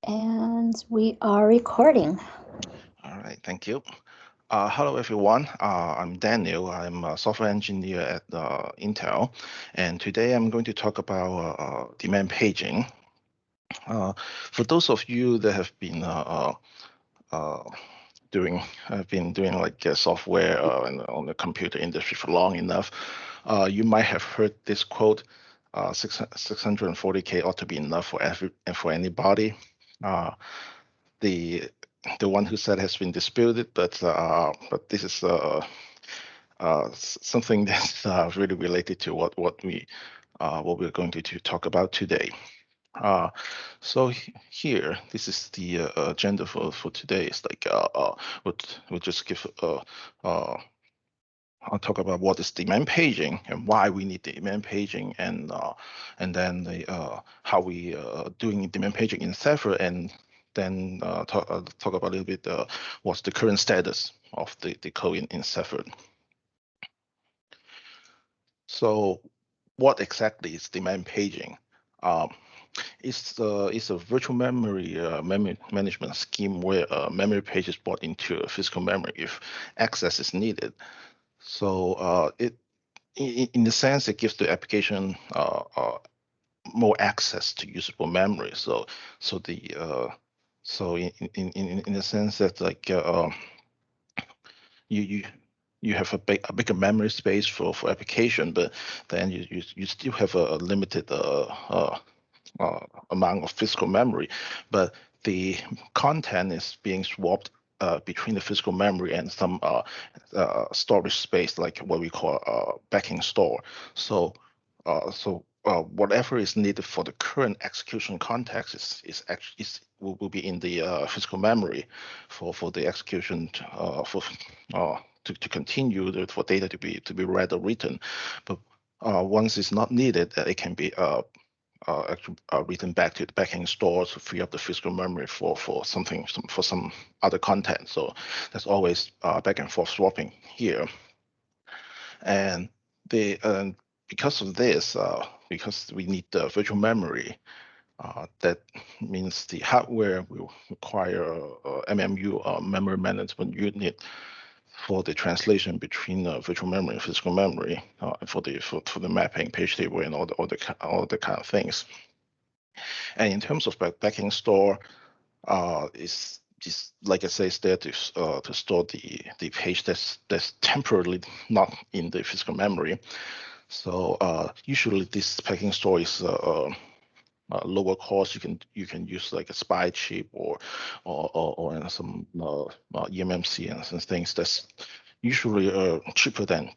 And we are recording. All right, thank you. Hello, everyone. I'm Daniel. I'm a software engineer at Intel, and today I'm going to talk about demand paging. For those of you that have been uh, doing, have been doing like software on the computer industry for long enough, you might have heard this quote: 640K ought to be enough for for anybody." Uh, the the one who said has been disputed, but this is something that's really related to what we're going to talk about today. Uh, here, this is the agenda for today. It's like we'll just give I'll talk about what is demand paging and why we need demand paging, and then how we doing demand paging in Zephyr, and then talk about a little bit what's the current status of the code in Zephyr. So, what exactly is demand paging? Um, it's a virtual memory management scheme where memory page is brought into a physical memory if access is needed. So in the sense, it gives the application more access to usable memory. So the so in the sense that like you you you have a bigger memory space for application, but then you still have a limited amount of physical memory, but the content is being swapped between the physical memory and some storage space, like what we call backing store. Whatever is needed for the current execution context will be in the physical memory for the execution to continue for data to be read or written. But once it's not needed, it can be actually written back to the backend store to free up the physical memory for for some other content. So there's always back and forth swapping here, and the because of this, because we need the virtual memory, that means the hardware will require MMU memory management unit for the translation between virtual memory and physical memory for the mapping, page table, and all the kind of things. And in terms of backing store, is just like I say, it's there to store the page that's temporarily not in the physical memory. So usually this packing store is lower cost. You can use like a spy chip or some eMMC and some things that's usually cheaper than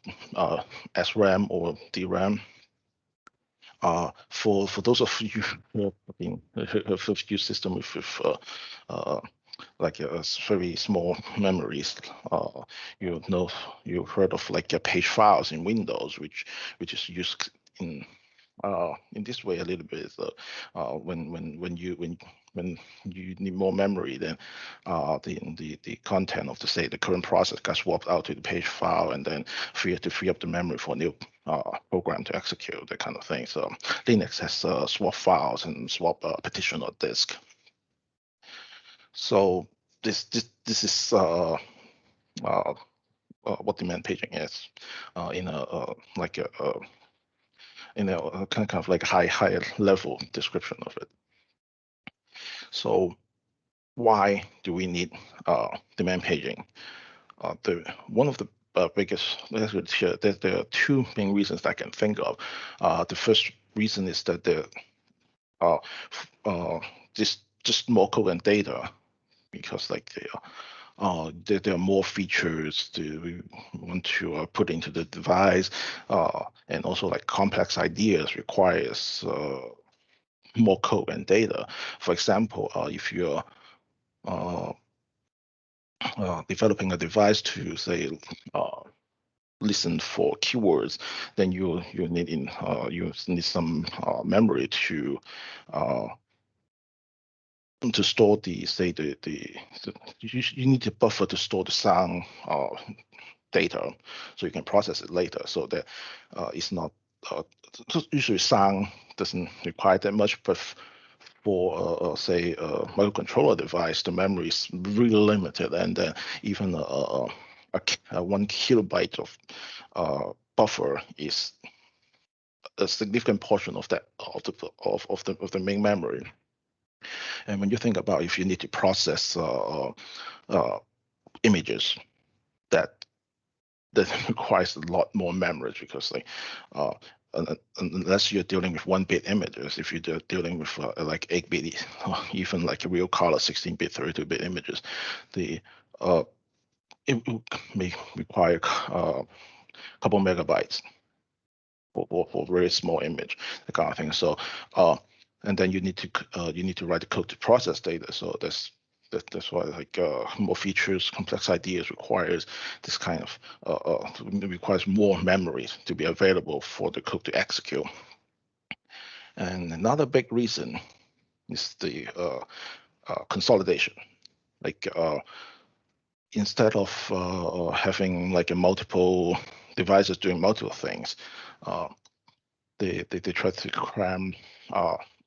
SRAM or DRAM. For those of you who have used system with uh, like very small memories, you know you've heard of like page files in Windows, which is used in this way a little bit. When you need more memory, then the content of the current process got swapped out to the page file, and then free up the memory for a new program to execute, that kind of thing. So Linux has swap files and swap partition or disk. So this is uh, what demand paging is in a like a kind of like a higher level description of it. So why do we need demand paging? The one of the biggest, there are two main reasons I can think of. The first reason is that uh, just more code and data, because like there are more features we want to put into the device, and also like complex ideas requires more code and data. For example, if you're uh, developing a device to say uh, listen for keywords, then you need some memory uh, to store the say the you need a buffer to store the sound data, so you can process it later. So that it's not usually sound doesn't require that much, but for say a microcontroller device, the memory is really limited, and even a 1 kilobyte of buffer is a significant portion of that of the main memory. And when you think about if you need to process images, that requires a lot more memory, because like unless you're dealing with 1-bit images, if you're dealing with like 8-bit, even like a real color 16-bit, 32-bit images, it may require a couple megabytes for very small image, that kind of thing. So and then you need to write the code to process data. So that's why like more features, complex ideas requires this kind of requires more memory to be available for the code to execute. And another big reason is the consolidation. Like instead of having like a multiple devices doing multiple things, they try to cram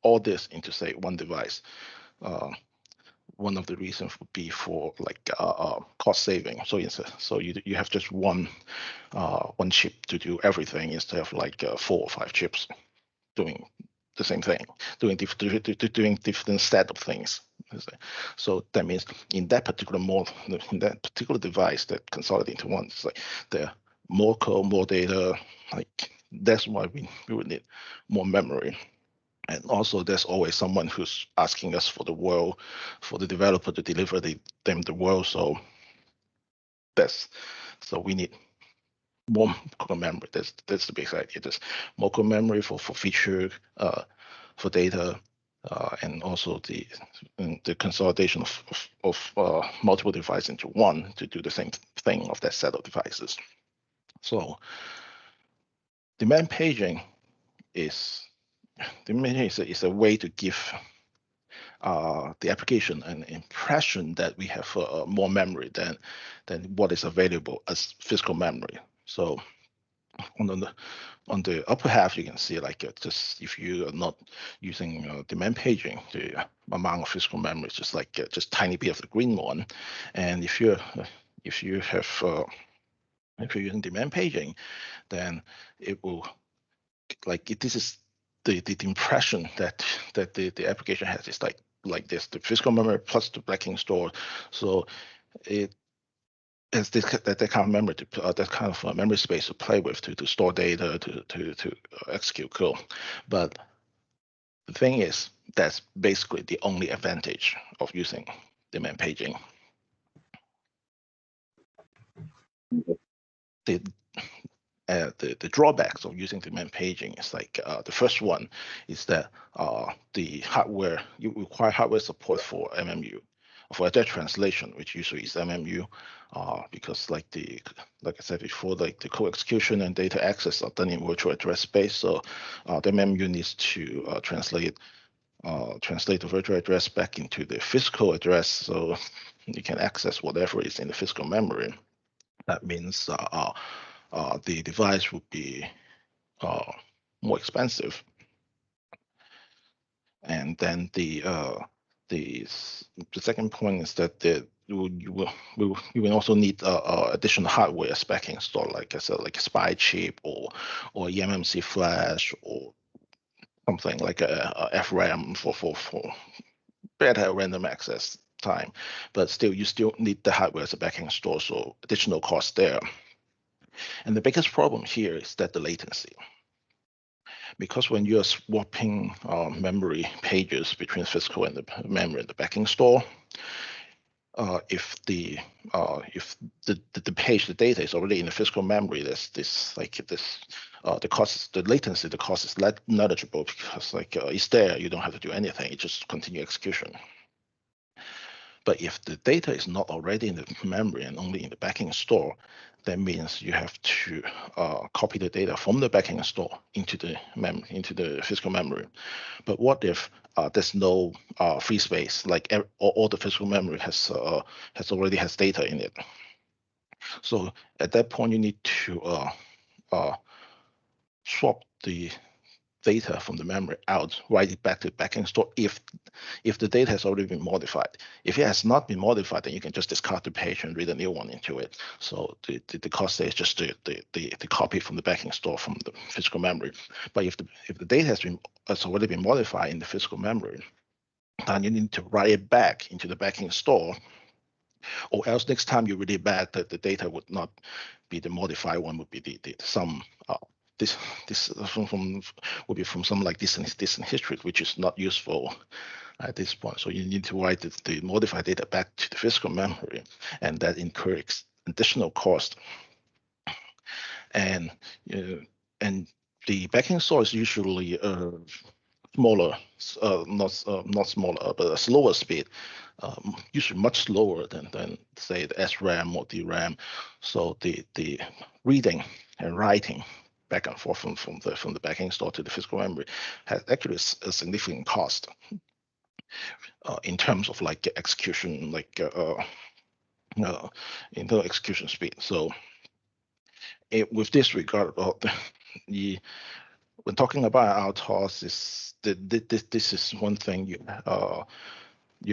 all this into say one device. One of the reasons would be for like cost saving. So you have just one chip to do everything instead of like 4 or 5 chips doing the same thing, doing different set of things. So that means in that particular device that consolidate into one, it's like the more code, more data. Like that's why we would need more memory. And also, there's always someone who's asking us for the developer to deliver them the world. So we need more core memory. That's the basic idea. There's more core memory for feature, for data, and also the consolidation of multiple devices into one to do the same thing of that set of devices. So demand paging is a way to give the application an impression that we have more memory than what is available as physical memory. So on the upper half, you can see like just if you are not using demand paging, the amount of physical memory is just like just tiny bit of the green one. And if you're using demand paging, then it will this is the impression that the application has is like this, the physical memory plus the backing store. So it has that kind of memory that kind of memory space to play with to store data to execute code. But the thing is, that's basically the only advantage of using demand paging. The drawbacks of using demand paging is like the first one is that the hardware, you require hardware support for MMU, for address translation, which usually is MMU, because like I said before, like the code execution and data access are done in virtual address space. So the MMU needs to translate the virtual address back into the physical address, so you can access whatever is in the physical memory. That means the device would be more expensive. And then the second point is that you will also need additional hardware spec installed, like I said, like a SPI chip or eMMC flash or something like a FRAM for better random access time. But still, you still need the hardware as a backing store, so additional cost there. And the biggest problem here is that the latency. Because when you're swapping memory pages between physical and the memory and the backing store, if the page, the data is already in the physical memory, the latency, the cost is negligible, because it's there, you don't have to do anything, it just continue execution. But if the data is not already in the memory and only in the backing store, that means you have to copy the data from the backing store into the physical memory. But what if there's no free space? Like all the physical memory already has data in it. So at that point, you need to swap the data from the memory out, write it back to the backend store if the data has already been modified. If it has not been modified, then you can just discard the page and read a new one into it. So the cost there is just the copy from the backing store from the physical memory. But if the data has already been modified in the physical memory, then you need to write it back into the backing store, or else next time you read it back, the data would not be the modified one, would be the some this from would be from some like distant history, which is not useful at this point. So you need to write the modified data back to the physical memory, and that incurs additional cost. And and the backing store is usually smaller, not smaller, but a slower speed, usually much slower than say the SRAM or DRAM. So the reading and writing back and forth from the backing store to the physical memory has actually a significant cost in terms of like execution, like in the execution speed. So with this regard, when talking about RTOS, this is one thing you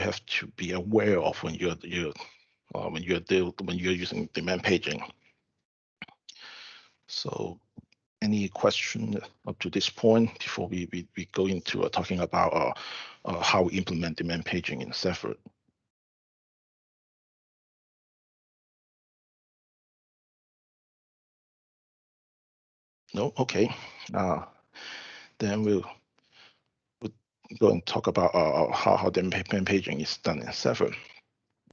have to be aware of when you're using demand paging. So, any question up to this point before we go into talking about how we implement demand paging in Zephyr? No, okay. Then we'll go and talk about how demand paging is done in Zephyr.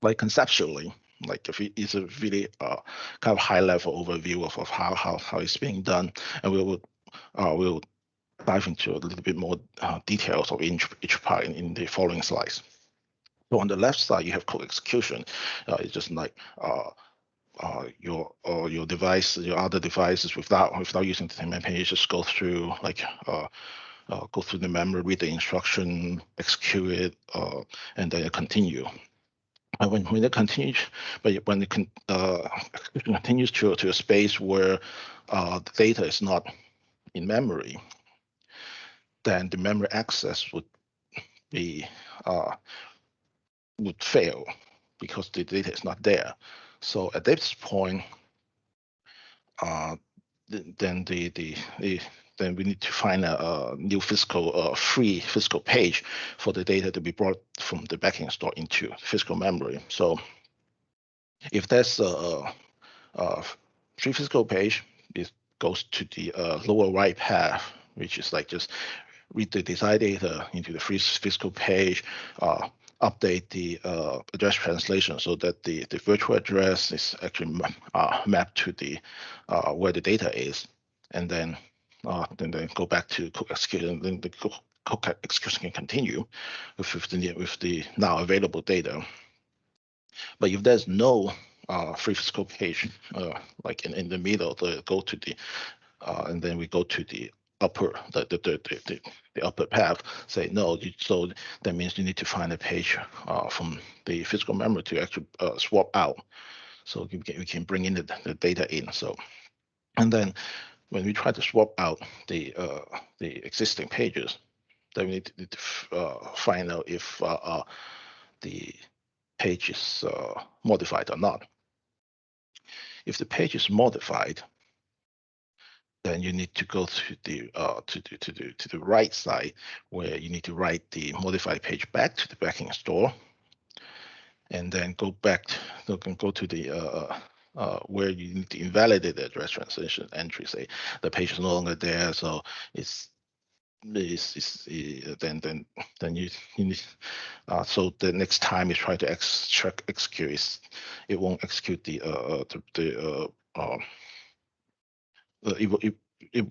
Like conceptually, like if it's a really kind of high level overview of how it's being done, and we'll dive into a little bit more details of each part in the following slides. So on the left side, you have code execution. It's just like your device, your other devices without using the demand page, just go through like go through the memory, read the instruction, execute it, and then continue. And when it continues, but when it continues to a space where the data is not in memory, then the memory access would fail because the data is not there. So at this point, then then we need to find a new free physical page for the data to be brought from the backing store into physical memory. So if there's a free physical page, it goes to the lower right path, which is like just read the desired data into the free physical page, update the address translation so that the virtual address is actually mapped to the where the data is, and then go back to code execution, and then the code execution can continue with the now available data. But if there's no free physical page, like in the middle, go to the and then we go to the upper the upper path. Say no, so that means you need to find a page from the physical memory to actually swap out, so we can bring in the data in. So and then when we try to swap out the existing pages, then we need to find out if the page is modified or not. If the page is modified, then you need to go to the to the right side where you need to write the modified page back to the backing store, and then go back go to the where you need to invalidate the address translation entry. Say the page is no longer there, so then you need so the next time you try to execute, it won't execute it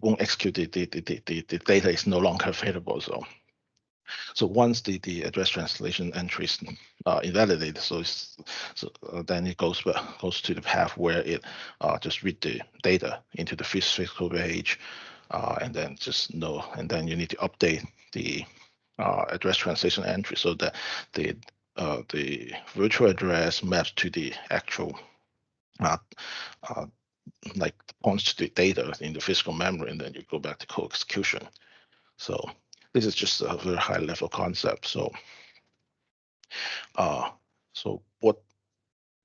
won't execute the data is no longer available. So once the address translation entry is invalidated, so then it goes to the path where it just read the data into the physical page, and then and then you need to update the address translation entry so that the virtual address maps to the actual like points to the data in the physical memory, and then you go back to code execution. So this is just a very high level concept. So what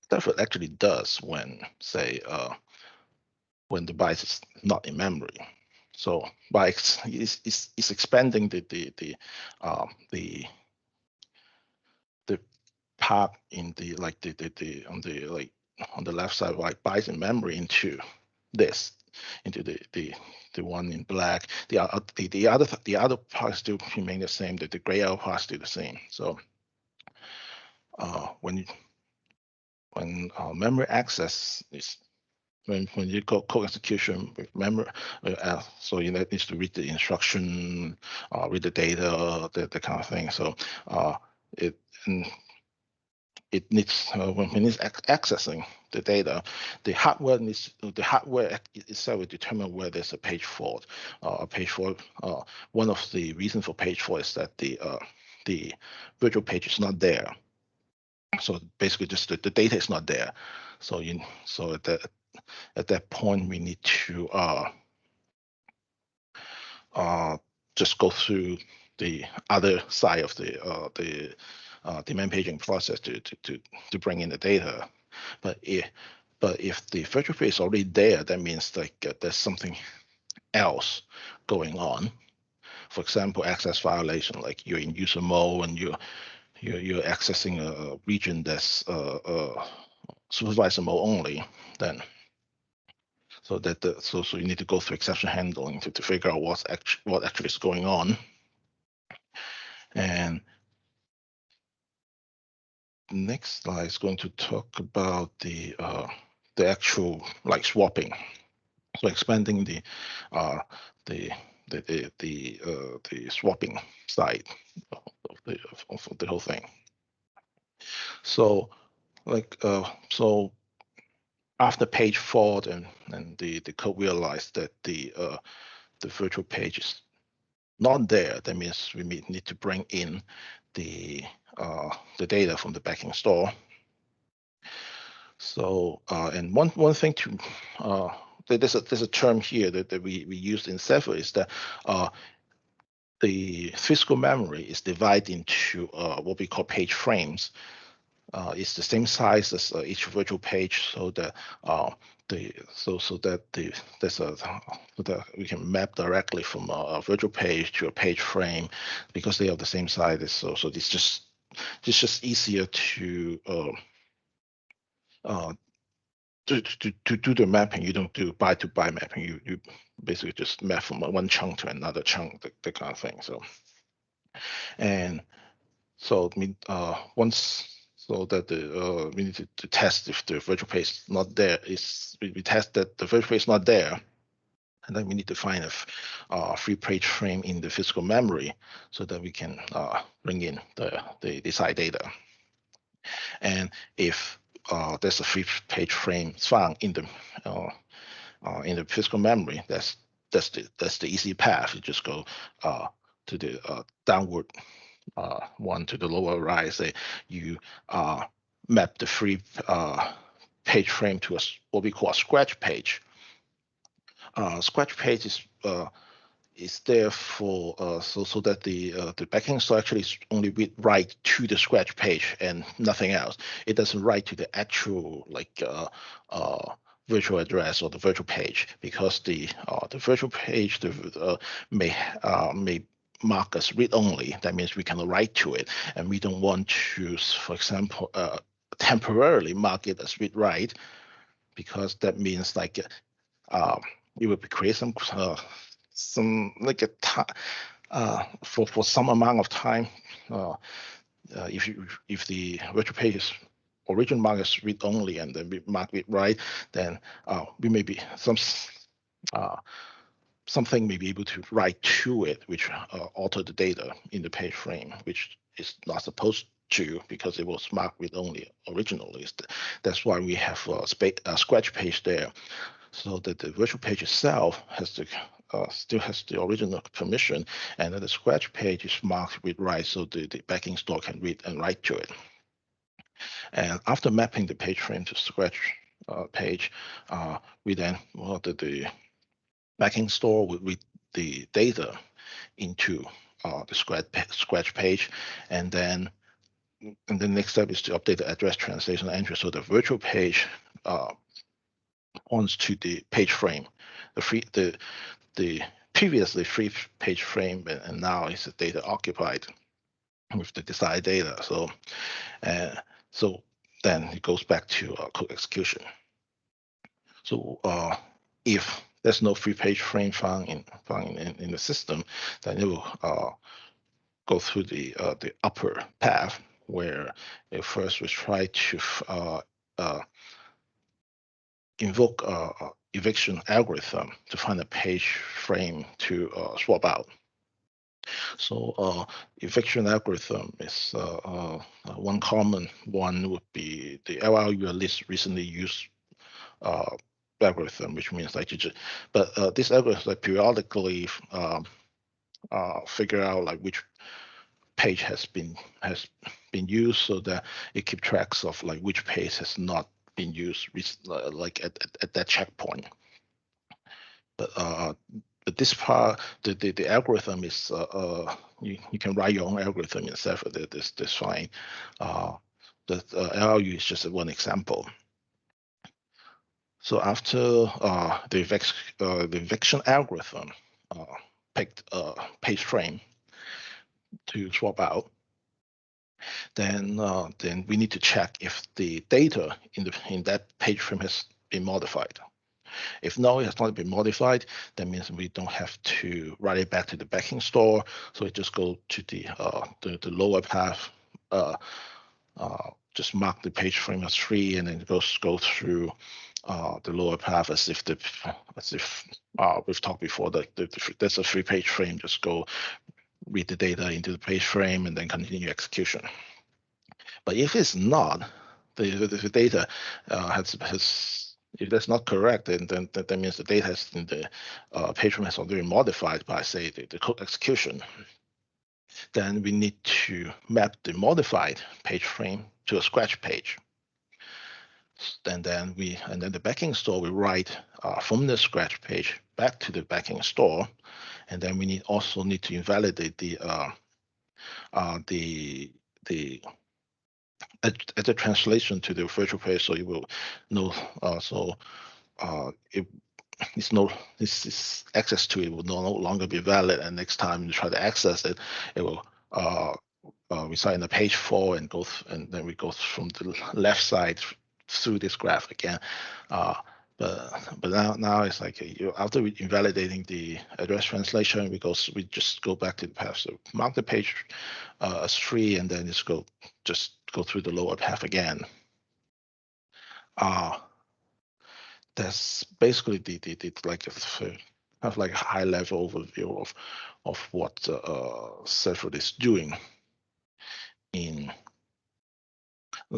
Zephyr actually does when, say, when the byte is not in memory. So by is expanding the part in the like the on the left side, like bytes in memory into this, into the one in black. The other parts still remain the same. The gray out part still the same. So when memory access is when you go code execution with memory, so you needs to read the instruction, read the data, the kind of thing. So it and it needs when it's accessing the data, the hardware itself will determine where there's a page fault. A page fault. One of the reasons for page fault is that the virtual page is not there. So basically, just the data is not there. So at that point, we need to just go through the other side of the demand paging process to bring in the data. But if the virtual page is already there, that means like there's something else going on. For example, access violation, like you're in user mode and you're accessing a region that's supervisor mode only, then so you need to go through exception handling to figure out what actually is going on. And next slide is going to talk about the actual like swapping. So expanding the swapping side of the whole thing. So so after page fault and the code realized that the virtual page is not there, that means we need to bring in the data from the backing store. So and one thing to there's a term here that we used in Zephyr is that the physical memory is divided into what we call page frames. It's the same size as each virtual page, so that we can map directly from a virtual page to a page frame because they are the same size. So it's just easier to do the mapping. You don't do byte to byte mapping. You basically just map from one chunk to another chunk, the kind of thing. So and so once so that we need to test if the virtual page is not there. We test that the virtual page is not there, and then we need to find a free page frame in the physical memory so that we can bring in the side data. And if there's a free page frame found in the physical memory, that's the easy path. You just go to the downward one to the lower right. Say you map the free page frame to what we call a scratch page. Scratch page is there for so that the backing store actually only write to the scratch page and nothing else. It doesn't write to the actual like virtual address or the virtual page, because the virtual page may mark as read only. That means we can write to it, and we don't want to, for example, temporarily mark it as read write, because that means like it will create some like a for some amount of time. If the virtual page is original mark as read only and then we mark it right, then we may be something may be able to write to it, which alter the data in the page frame, which is not supposed to, because it was marked read only originally. That's why we have a scratch page there, so that the virtual page itself has to still has the original permission, and then the scratch page is marked read write, so the backing store can read and write to it. And after mapping the page frame to scratch page, we then the backing store will read the data into the scratch page, and then the next step is to update the address translation entry. So the virtual page points to the page frame, the previously free page frame, and now is the data occupied with the desired data. So then it goes back to code execution. So if there's no free page frame found in the system, then it will go through the upper path, where it first will try to invoke eviction algorithm to find a page frame to swap out. So eviction algorithm is one common one would be the LRU list recently used algorithm, which means like but this algorithm like periodically figure out like which page has been used, so that it keeps tracks of like which page has not been used like at that checkpoint. But this part, the algorithm is you can write your own algorithm in Zephyr. That's fine. The LRU is just one example. So after the eviction algorithm picked page frame to swap out, then we need to check if the data in that page frame has been modified. If no, it has not been modified, that means we don't have to write it back to the backing store. So it just go to the lower path, just mark the page frame as free, and then go through the lower path as if we've talked before that there's a free page frame. Just go read the data into the page frame and then continue execution. But if it's not, the data if that's not correct, then that means the data in the page frame has already been modified by, say, the code execution. Then we need to map the modified page frame to a scratch page. And then the backing store will write from the scratch page back to the backing store, and then we also need to invalidate the translation to the virtual page, so you will know. This access to it will no longer be valid, and next time you try to access it, it will reside in the page 4 and then we go from the left side through this graph again. But now it's like after invalidating the address translation, we just go back to the path. So mark the page as free, and then just go through the lower path again. That's basically the like a high level overview of what Zephyr is doing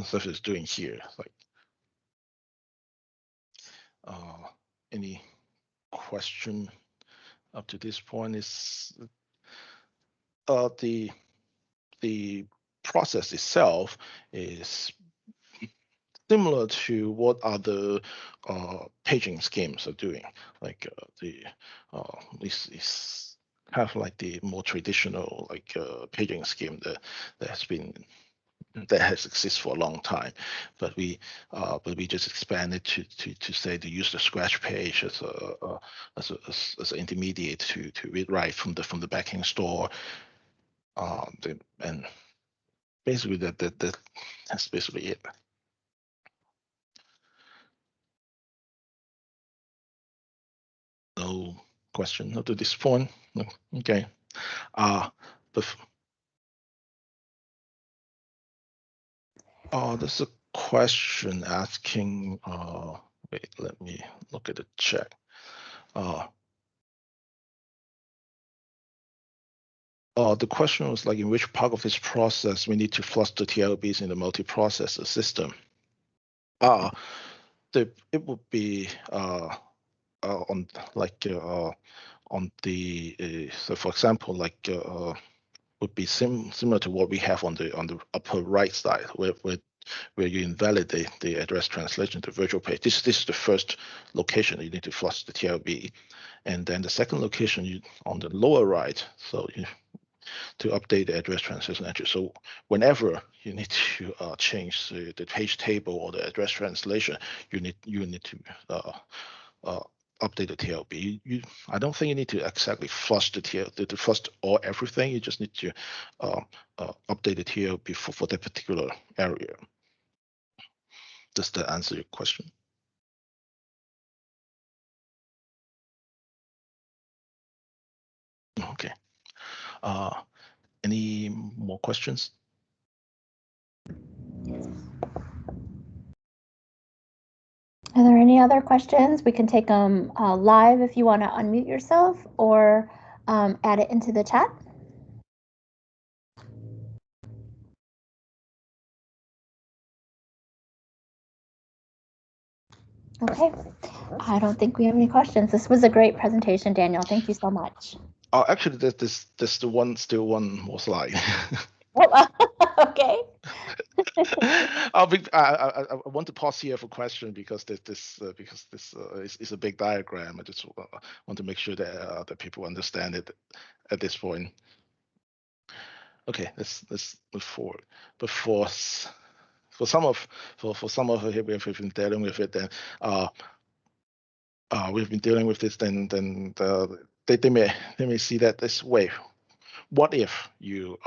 Zephyr is doing here. Like any question up to this point is the process itself is similar to what other paging schemes are doing. Like this is kind of like the more traditional like paging scheme that has existed for a long time, but we just expanded to say to use the scratch page as an intermediate to read write from the backing store, and basically that's basically it. No question up to this point. Okay. There's a question asking. Wait, let me look at the chat. The question was like, in which part of this process we need to flush the TLBs in the multiprocessor system? It would be on like on the so for example, like would be similar to what we have on the upper right side, where you invalidate the address translation to virtual page. This is the first location you need to flush the TLB, And then the second location on the lower right, so to update the address translation entry. So whenever you need to change the page table or the address translation, you need to update the TLB. I don't think you need to exactly flush the TLB, to flush all everything. You just need to update the TLB for that particular area. Does that answer your question? Okay. Any more questions? Are there any other questions? We can take them live if you want to unmute yourself, or add it into the chat. Okay, I don't think we have any questions. This was a great presentation, Daniel. Thank you so much. Oh, actually, there's still one more slide. Oh, okay. I want to pause here for question because this is a big diagram. I just want to make sure that that people understand it at this point. Okay, let's move forward. But for some of here we've been dealing with it, then we've been dealing with this. Then they may see that this way. What if you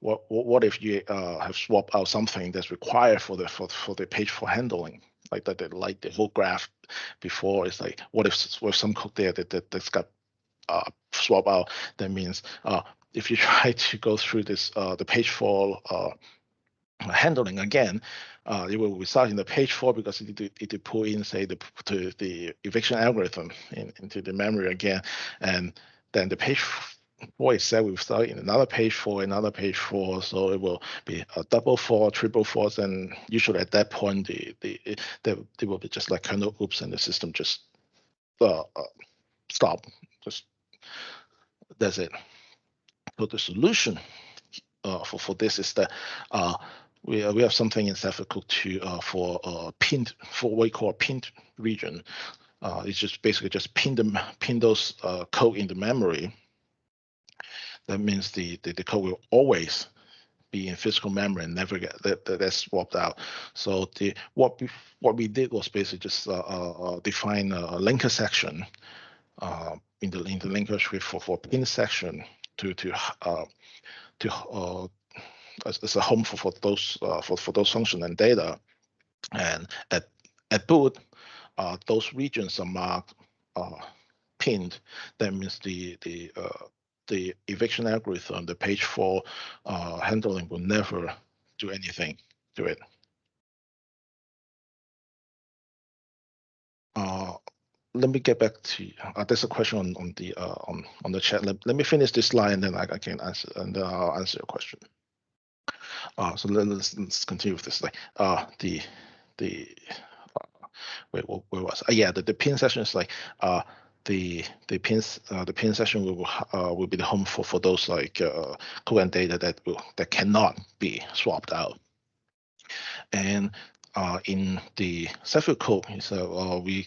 what if you have swapped out something that's required for the page for handling, like that, like the whole graph before? It's like, what if with some code there that's got swap out? That means if you try to go through this the page for handling again, it will result in the page 4 because it need to pull in, say, the eviction algorithm into the memory again, and then the page 4 itself will start in another page 4, so it will be a double 4, triple 4s, and usually at that point they will be just like kernel oops, and the system just stop. Just that's it. So the solution for this is that we have something in Zephyr called for pinned, for what we call a pinned region. It's just basically just pin those code in the memory. That means the code will always be in physical memory and never get that swapped out. So what we did was basically just define a linker section in the linker tree for pin section to as a home for those for those function and data. And at boot, those regions are marked pinned. That means the eviction algorithm, the page 4 handling will never do anything to it. Let me get back to there's a question on the chat. Let me finish this slide and then I can answer, and then I'll answer your question. So let's continue with this slide. Wait, where was yeah, the pin session is like the pin session will be the home for those like code and data that cannot be swapped out. And in the Zephyr code, so we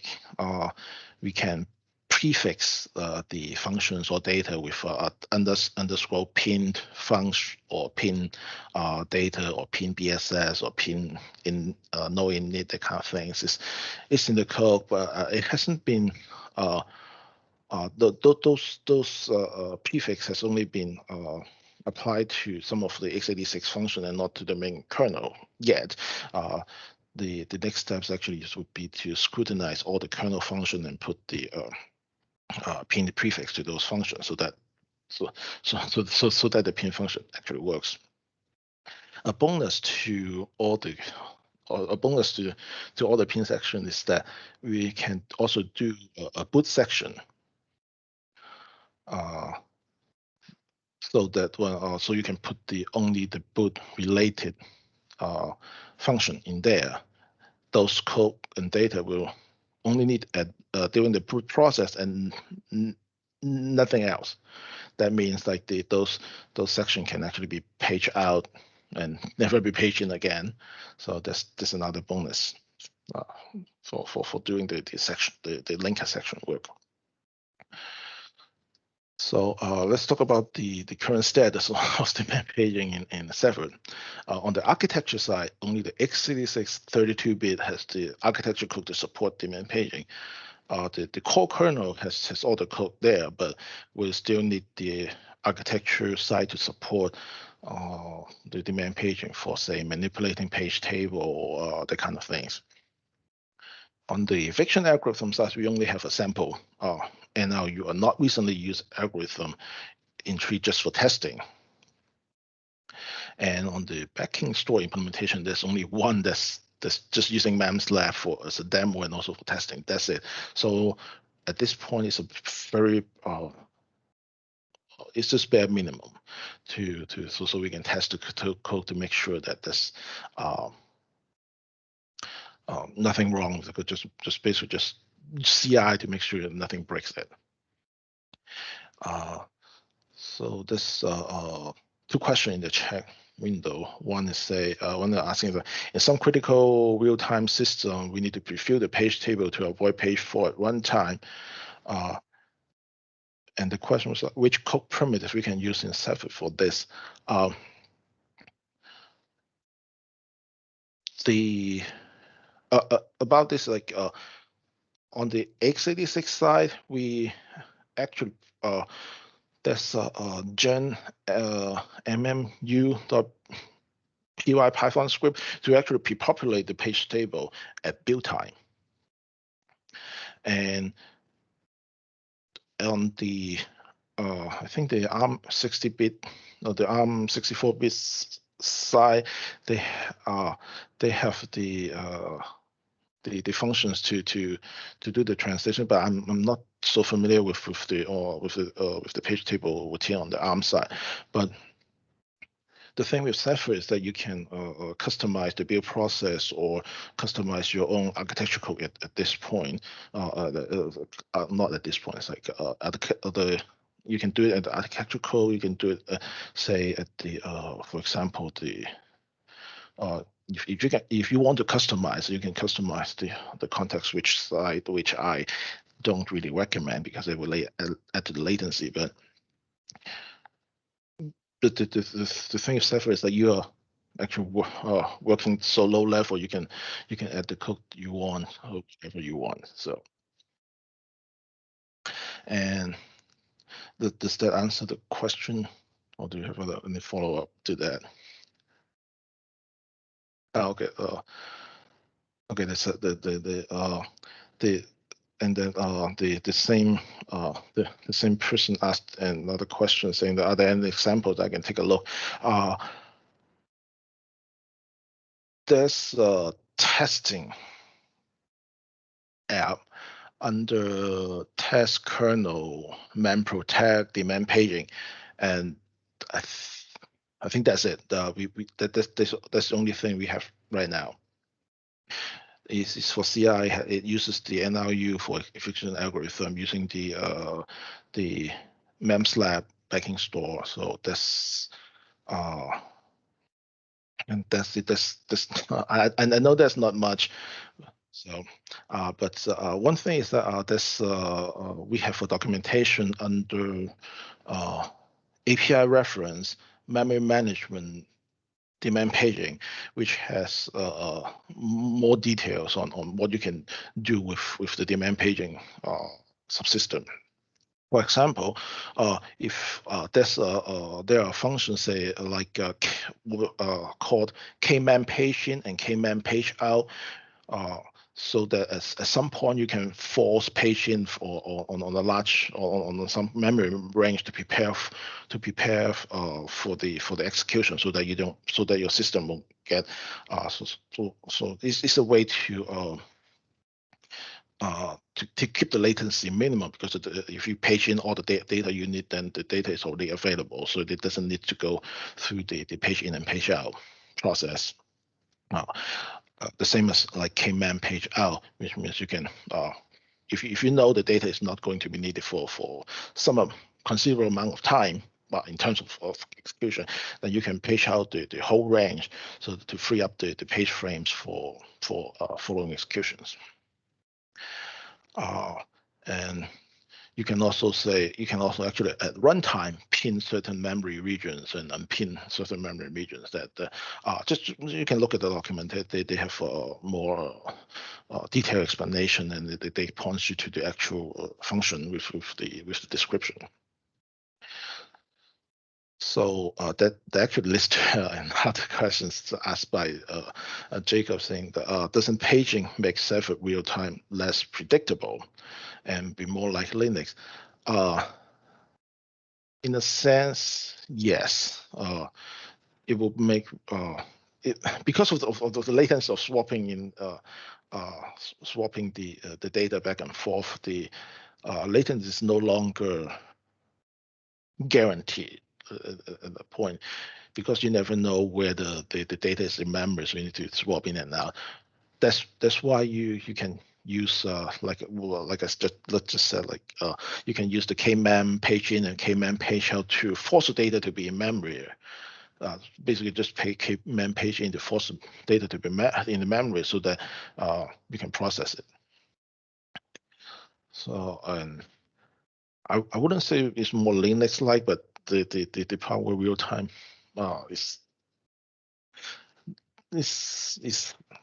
can prefix the functions or data with underscore pinned function or pin data or pin BSS or pin in no init, that kind of things. It's in the code, but it hasn't been those prefix has only been applied to some of the x86 function and not to the main kernel yet. The next steps actually would be to scrutinize all the kernel function and put the pin prefix to those functions so that the pin function actually works. A bonus to all the pin section is that we can also do a boot section. So that so you can put only the boot related function in there. Those code and data will only need during the boot process and nothing else. That means like those sections can actually be paged out and never be paged in again. So that's another bonus for doing the linker section work. So let's talk about the current status of demand paging in Zephyr. On the architecture side, only the x86 32-bit has the architecture code to support demand paging. The core kernel has all the code there, but we still need the architecture side to support the demand paging for, say, manipulating page table or that kind of things. On the eviction algorithm side, we only have a sample NLU, a not recently used algorithm in tree just for testing. And on the backing store implementation, there's only one that's just using MEMS lab for as a demo and also for testing. That's it. So at this point, it's a very it's just bare minimum so we can test the code to make sure that there's nothing wrong with the code. Just basically just CI to make sure that nothing breaks it. So there's two questions in the chat window. One is one they're asking that in some critical real-time system, we need to preview the page table to avoid page fault at runtime. And the question was which code primitives we can use in Zephyr for this. About this, like on the x86 side, we actually there's gen mmu.py Python script to actually pre-populate the page table at build time. And on the I think the ARM 60-bit or the ARM 64-bit side, they have the functions to do the translation, but I'm not so familiar with the page table routine on the ARM side. But the thing with Zephyr is that you can customize the build process or customize your own architecture code at this point. Not at this point. It's like you can do it at the architecture code. You can do it, say, at the for example, the if you want to customize, you can customize the context switch side, which I don't really recommend because it will add to the latency. But the thing of Zephyr is that you are actually working so low level, you can add the code you want, whatever you want. So, and does that answer the question, or do you have any follow up to that? Okay. Okay. That's and then the same person asked another question saying that are there any examples I can take a look? There's a testing app under test kernel memprotect demand paging, and I think that's it. That's the only thing we have right now. It's for CI. It uses the NLU for eviction algorithm using the MEMS lab backing store. So that's and that's it. I know that's not much. So, but one thing is that we have a documentation under API reference memory management demand paging, which has more details on what you can do with the demand paging subsystem. For example, if there are functions say like called kman page in and kman page out, so that at some point you can force page in on a large or on some memory range to prepare for the execution, so that your system will get so it's a way to keep the latency minimum, because if you page in all the data you need, then the data is already available, so it doesn't need to go through the page in and page out process. The same as like kman page out, which means you can, if you know the data is not going to be needed for some considerable amount of time, but in terms of execution, then you can page out the whole range, so to free up the page frames for following executions. And you can also actually at runtime pin certain memory regions and unpin certain memory regions that just you can look at the document. They have more detailed explanation, and they point you to the actual function with the description. So that actually lists another questions asked by Jacob, saying that doesn't paging make Zephyr real time less predictable and be more like Linux? In a sense, yes. It will make it because of the latency of swapping swapping the data back and forth. The latency is no longer guaranteed at the point, because you never know where the data is in memory, so you need to swap in and out. That's why you can use let's just say you can use the kmem page in and kmem page out to force the data to be in memory. Basically just kmem page in to force the data to be in the memory so that we can process it. So I wouldn't say it's more Linux-like, but the power real time is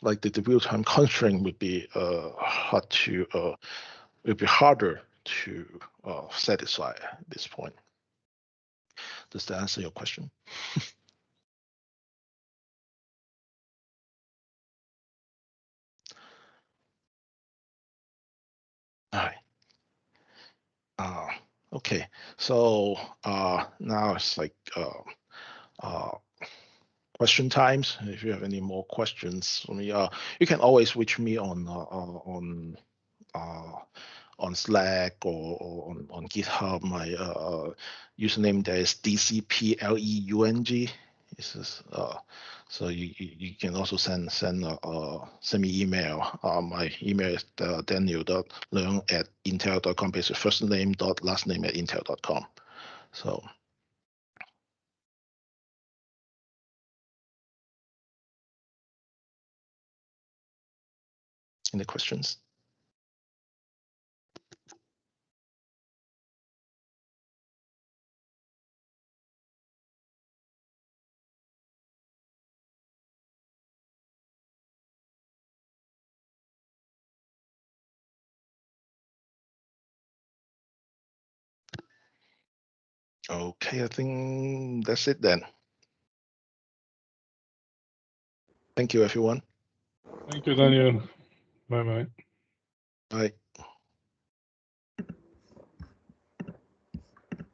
like the real time constraint would be harder to satisfy at this point. Does that answer your question? All right. Okay. So now it's like question times. If you have any more questions for me, you can always reach me on Slack or on GitHub. My username there is DCPLEUNG. So you can also send me email. My email is daniel.leung@intel.com. Basically, first name dot last name @intel.com. So. Any questions? Okay, I think that's it then. Thank you, everyone. Thank you, Daniel. Bye-bye. Bye.